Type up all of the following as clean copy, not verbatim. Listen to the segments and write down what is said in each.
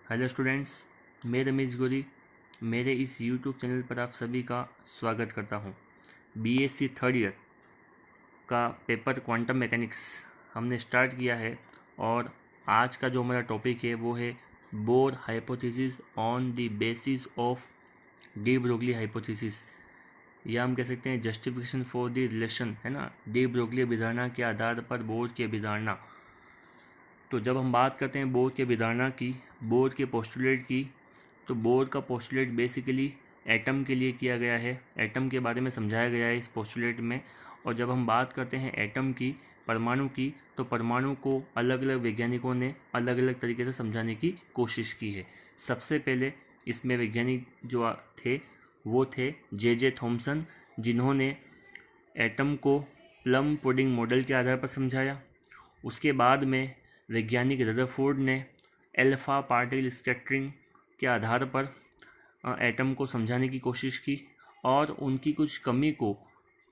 Hello students, मैं रमेश गोरी। मेरे इस यूट्यूब चैनल पर आप सभी का स्वागत करता हूं। बीएससी थर्ड ईयर का पेपर क्वांटम मैकेनिक्स हमने स्टार्ट किया है और आज का जो हमारा टॉपिक है वो है bore hypothesis on the basis of D Broglie hypothesis, या हम कह सकते हैं जस्टिफिकेशन फॉर द रिलेशन, है ना, डी ब्रोगली अभिधारणा के आधार पर बोर की अभिधारणा। तो जब हम बात करते हैं बोर की अभिधारणा की, बोर के पोस्टुलेट की, तो बोर का पोस्टुलेट बेसिकली एटम के लिए किया गया है। एटम के बारे में समझाया गया है इस पोस्टुलेट में। और जब हम बात करते हैं एटम की, परमाणु की, तो परमाणु को अलग अलग वैज्ञानिकों ने अलग अलग तरीके से समझाने की कोशिश की है। सबसे पहले इसमें वैज्ञानिक जो थे वो थे जे थॉमसन, जिन्होंने एटम को प्लम पुडिंग मॉडल के आधार पर समझाया। उसके बाद में वैज्ञानिक रदरफोर्ड ने अल्फा पार्टिकल स्कैटरिंग के आधार पर एटम को समझाने की कोशिश की, और उनकी कुछ कमी को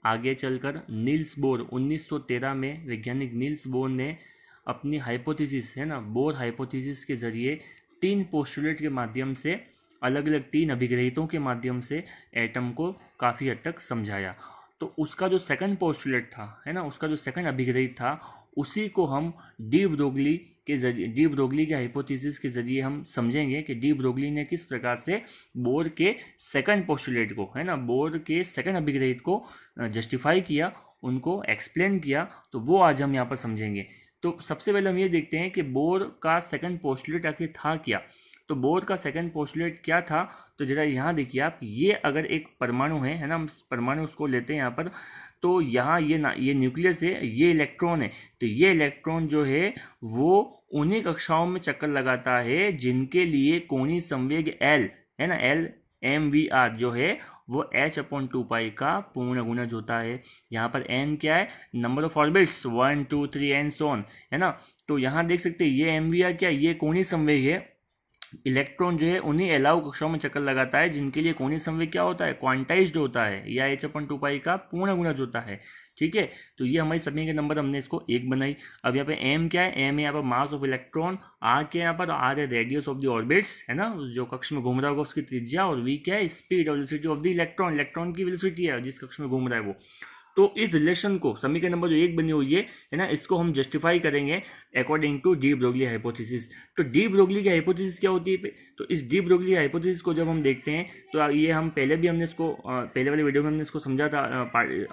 आगे चलकर नील्स बोर 1913 में वैज्ञानिक नील्स बोर ने अपनी हाइपोथेसिस, है ना, बोर हाइपोथेसिस के ज़रिए 3 पोस्टुलेट के माध्यम से, अलग अलग 3 अभिग्रहितों के माध्यम से एटम को काफ़ी हद तक समझाया। तो उसका जो सेकंड पोस्टुलेट था, है ना, उसका जो सेकंड अभिग्रहित था, उसी को हम डी ब्रोगली के जरिए, डी ब्रोगली के हाइपोथेसिस के ज़रिए हम समझेंगे कि डी ब्रोगली ने किस प्रकार से बोर के सेकंड पोस्टुलेट को, है ना, बोर के सेकंड अभिग्रहित को जस्टिफाई किया, उनको एक्सप्लेन किया। तो वो आज हम यहाँ पर समझेंगे। तो सबसे पहले हम ये देखते हैं कि बोर का सेकंड पोस्टुलेट आखिर था क्या। तो बोर का सेकंड पोस्टुलेट क्या था, तो जरा यहाँ देखिए आप, ये अगर एक परमाणु है ना, हम परमाणु उसको लेते हैं यहाँ पर, तो यहाँ ये न्यूक्लियस है, ये इलेक्ट्रॉन है। तो ये इलेक्ट्रॉन जो है वो उन्हीं कक्षाओं में चक्कर लगाता है जिनके लिए कोणीय संवेग एल, है ना, एल एम वी आर जो है वो h/2 का पूर्ण गुणज होता है। यहाँ पर n क्या है, number of orbits, 1 2 3 and so on, है ना। तो यहाँ देख सकते हैं ये एम वी आर क्या, ये कोणीय संवेग है। इलेक्ट्रॉन जो है उन्हीं अलाउ कक्षाओं में चक्कर लगाता है जिनके लिए कोणीय संवेग क्या होता है, क्वांटाइज्ड होता है, या h/2 का पूर्ण गुणज होता है। ठीक है, तो ये हमारी सभी के नंबर, हमने इसको 1 बनाई। अब यहाँ पे m क्या है, m है यहाँ पर मास ऑफ इलेक्ट्रॉन, r क्या है यहाँ पर, r है रेडियस ऑफ द ऑर्बिट्स, है ना, जो कक्ष में घूम रहा होगा उसकी त्रिज्या, और v क्या है, स्पीड और velocity of the electron, electron की वेलोसिटी है जिस कक्ष में घूम रहा है वो। तो इस रिलेशन को, समीकरण नंबर जो 1 बनी हुई है ना, इसको हम जस्टिफाई करेंगे according to de Broglie hypothesis. तो डी ब्रोगली की हाइपोथेसिस क्या होती है, तो इस डी ब्रोगली हाइपोथेसिस को जब हम देखते हैं, तो ये हम पहले भी हमने इसको पहले वाले वीडियो में हमने इसको समझा था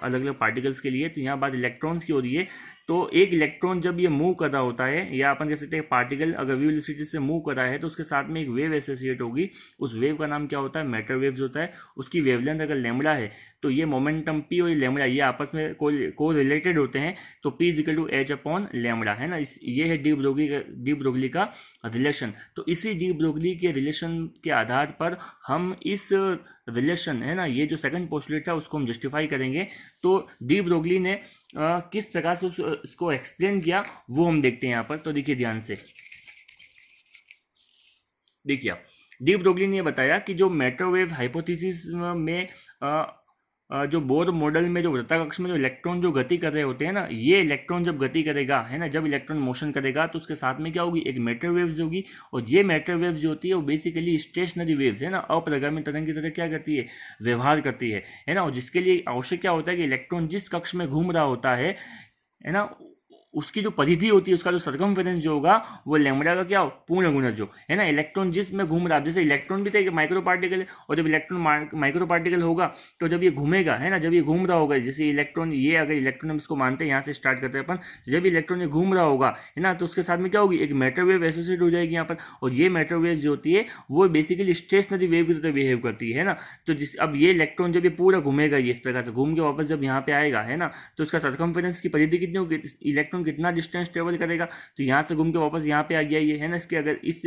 अलग अलग पार्टिकल्स के लिए। तो यहाँ बात इलेक्ट्रॉन्स की हो रही है। तो एक इलेक्ट्रॉन जब ये मूव कर रहा होता है, या अपन कह सकते हैं पार्टिकल अगर वी वेलोसिटी से मूव कर रहा है, तो उसके साथ में एक वेव एसोसिएट होगी। उस वेव का नाम क्या होता है, मैटर वेव्स होता है। उसकी वेवलेंथ अगर लैम्बडा है, तो ये मोमेंटम पी और लैम्बडा ये आपस में को रिलेटेड होते हैं। तो P is equal to h/λ, है ना। ये है डी ब्रोगली का रिलेशन। तो इसी डी ब्रोगली के रिलेशन के आधार पर हम इस रिलेशन, है ना, ये जो सेकंड पोस्टुलेट था उसको हम जस्टिफाई करेंगे। तो डी ब्रोगली ने किस प्रकार से इसको एक्सप्लेन किया वो हम देखते हैं यहाँ पर। तो देखिए ध्यान से, देखिए आप, डी ब्रोगली ने बताया कि जो मैटर वेव हाइपोथेसिस में जो बोर मॉडल में जो वृत्ताकक्ष में जो इलेक्ट्रॉन जो गति कर रहे होते हैं ना, ये इलेक्ट्रॉन जब गति करेगा, है ना, जब इलेक्ट्रॉन मोशन करेगा, तो उसके साथ में क्या होगी, एक मैटर वेव्स होगी। और ये मैटर वेव्स जो होती है वो बेसिकली स्टेशनरी वेव्स, है ना, अपरिगामी तरंग की तरह क्या करती है, व्यवहार करती है ना। और जिसके लिए आवश्यक क्या होता है कि इलेक्ट्रॉन जिस कक्ष में घूम रहा होता है ना, उसकी जो परिधि होती है, उसका जो सर्कमफेरेंस जो होगा वो लैम्बडा का क्या हो, पूर्ण गुणज जो है ना। इलेक्ट्रॉन जिस में घूम रहा है, जैसे इलेक्ट्रॉन भी तो एक माइक्रो पार्टिकल है, और जब इलेक्ट्रॉन माइक्रो पार्टिकल होगा तो जब ये घूमेगा, है ना, जब ये घूम रहा होगा, जैसे इलेक्ट्रॉन, ये अगर इलेक्ट्रॉन हम इसको मानते हैं, यहाँ से स्टार्ट करते हैं अपन, जब इलेक्ट्रॉन ये घूम रहा होगा, है ना, तो उसके साथ में क्या होगी, एक मैटर वेव एसोसिएट हो जाएगी यहाँ पर। और ये मैटर वेव जो होती है वो बेसिकली स्टेशनरी वेव की तरह बिहेव करती है ना। तो अब ये इलेक्ट्रॉन जब ये पूरा घूमेगा, ये इस प्रकार से घूम के वापस जब यहाँ पे आएगा, है ना, तो उसका सर्कमफेरेंस की परिधि कितनी होगी, इलेक्ट्रॉन कितना डिस्टेंस ट्रेवल करेगा, तो यहाँ से घूम के वापस यहाँ पे आ गया ये, है ना। इसके अगर इस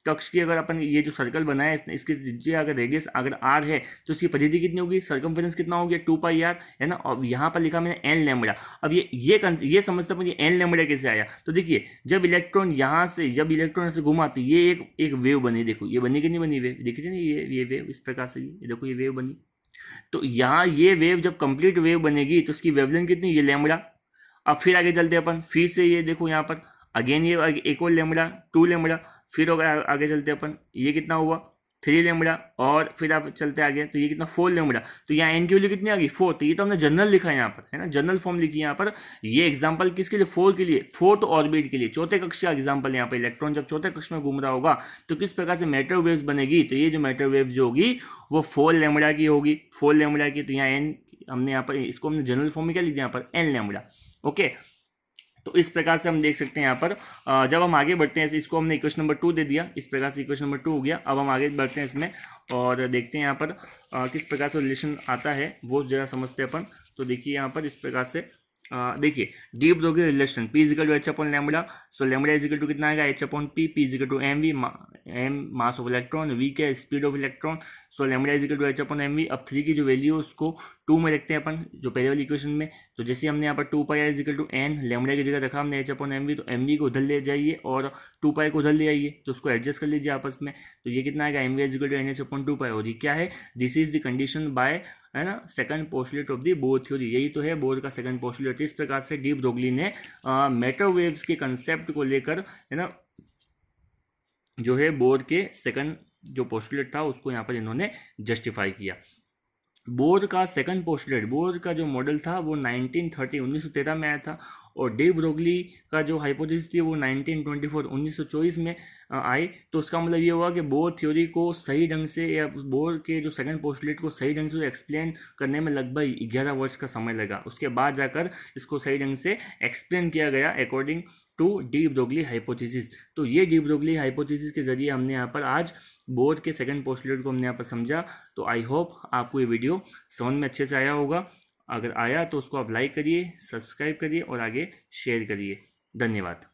कक्ष की अगर अपन ये जो सर्कल बनाया है, इसकी त्रिज्या अगर रेडियस अगर r है, तो उसकी परिधि कितनी होगी, सर्कमफेरेंस कितना हो गया, 2πr, है ना। और यहाँ पर लिखा मैंने n लैम्बडा। अब ये समझते हैं n लैम्बडा कैसे आया। तो देखिए, जब इलेक्ट्रॉन यहाँ से घुमा, तो ये एक वेव बनी, देखो ये बनी कि नहीं बनी वेव, देखिए ना, ये वेव इस प्रकार से, ये देखो ये वेव बनी। तो यहाँ ये वेव जब कंप्लीट वेव बनेगी तो उसकी वेवलेंथ कितनी, ये लैम्बडा। अब फिर आगे चलते अपन, फिर से ये देखो यहाँ पर अगेन ये एक और लैम्बडा, 2 लैम्बडा, फिर अगर आगे चलते अपन, ये कितना हुआ 3 लेमड़ा, और फिर आप चलते आगे तो ये कितना 4 लेमड़ा। तो यहाँ एन की वैल्यू कितनी आ गई 4। तो ये तो हमने जनरल लिखा है यहाँ पर, है ना, जनरल फॉर्म लिखी है यहाँ पर। ये एग्जांपल किसके लिए, 4 के लिए, फोर्थ ऑर्बिट के लिए, चौथे कक्ष का एग्जांपल। यहाँ पर इलेक्ट्रॉन जब चौथे कक्ष में घूम रहा होगा तो किस प्रकार से मैटर वेव्स बनेगी। तो ये जो मैटर वेव्स जो होगी वो 4 लेमड़ा की होगी, 4 लेमड़ा की। तो यहाँ एन हमने यहाँ पर, इसको हमने जनरल फॉर्म में क्या लिख दिया यहाँ पर, एन लेमड़ा। ओके, तो इस प्रकार से हम देख सकते हैं यहाँ पर। जब हम आगे बढ़ते हैं, इसको हमने इक्वेशन नंबर 2 दे दिया, इस प्रकार से इक्वेशन नंबर 2 हो गया। अब हम आगे बढ़ते हैं इसमें और देखते हैं यहाँ पर किस प्रकार से रिलेशन आता है वो जरा समझते हैं अपन। तो देखिए यहाँ पर इस प्रकार से देखिए de Broglie relation, p is equal to h upon lambda. So lambda is equal to कितना आएगा, h upon p, p is equal to m v, m mass of electron, v क्या speed of electron. So lambda is equal to h upon m v. अब 3 की जो value है उसको 2 में रखते हैं अपन, जो पहले वाली इक्वेशन में। तो जैसे हमने यहाँ पर 2 पाई इजिकल टू एन, लैम्बडा की जगह रखा हमने एच अपॉन एम वी, तो एम वी को उधर ले जाइए और 2 पाई को उधर ले आइए, तो उसको एडजस्ट कर लीजिए आपस में। तो ये कितना आएगा, m v equal to n h upon 2 pi. और ये क्या है, this is the condition by, है ना, second postulate of the Bohr theory. यही तो है बोर का सेकंड पोस्टुलेट। इस प्रकार से डी ब्रोगली ने मैटर वेव्स के कंसेप्ट को लेकर, है ना, जो है बोर के सेकंड जो पोस्टुलेट था उसको यहाँ पर इन्होंने जस्टिफाई किया। बोर का सेकंड पोस्टुलेट, बोर का जो मॉडल था वो 1913 में आया था, और डी ब्रोगली का जो हाइपोथेसिस थी वो 1924 में आई। तो उसका मतलब ये हुआ कि बोर थ्योरी को सही ढंग से, या बोर के जो सेकंड पोस्टुलेट को सही ढंग से एक्सप्लेन करने में लगभग 11 वर्ष का समय लगा। उसके बाद जाकर इसको सही ढंग से एक्सप्लेन किया गया according to de Broglie hypothesis. तो ये डी ब्रोगली हाइपोथेसिस के जरिए हमने यहाँ पर आज बोर के सेकंड पोस्टुलेट को हमने यहाँ पर समझा। तो आई होप आपको ये वीडियो समझ में अच्छे से आया होगा। अगर आया तो उसको आप लाइक करिए, सब्सक्राइब करिए और आगे शेयर करिए। धन्यवाद।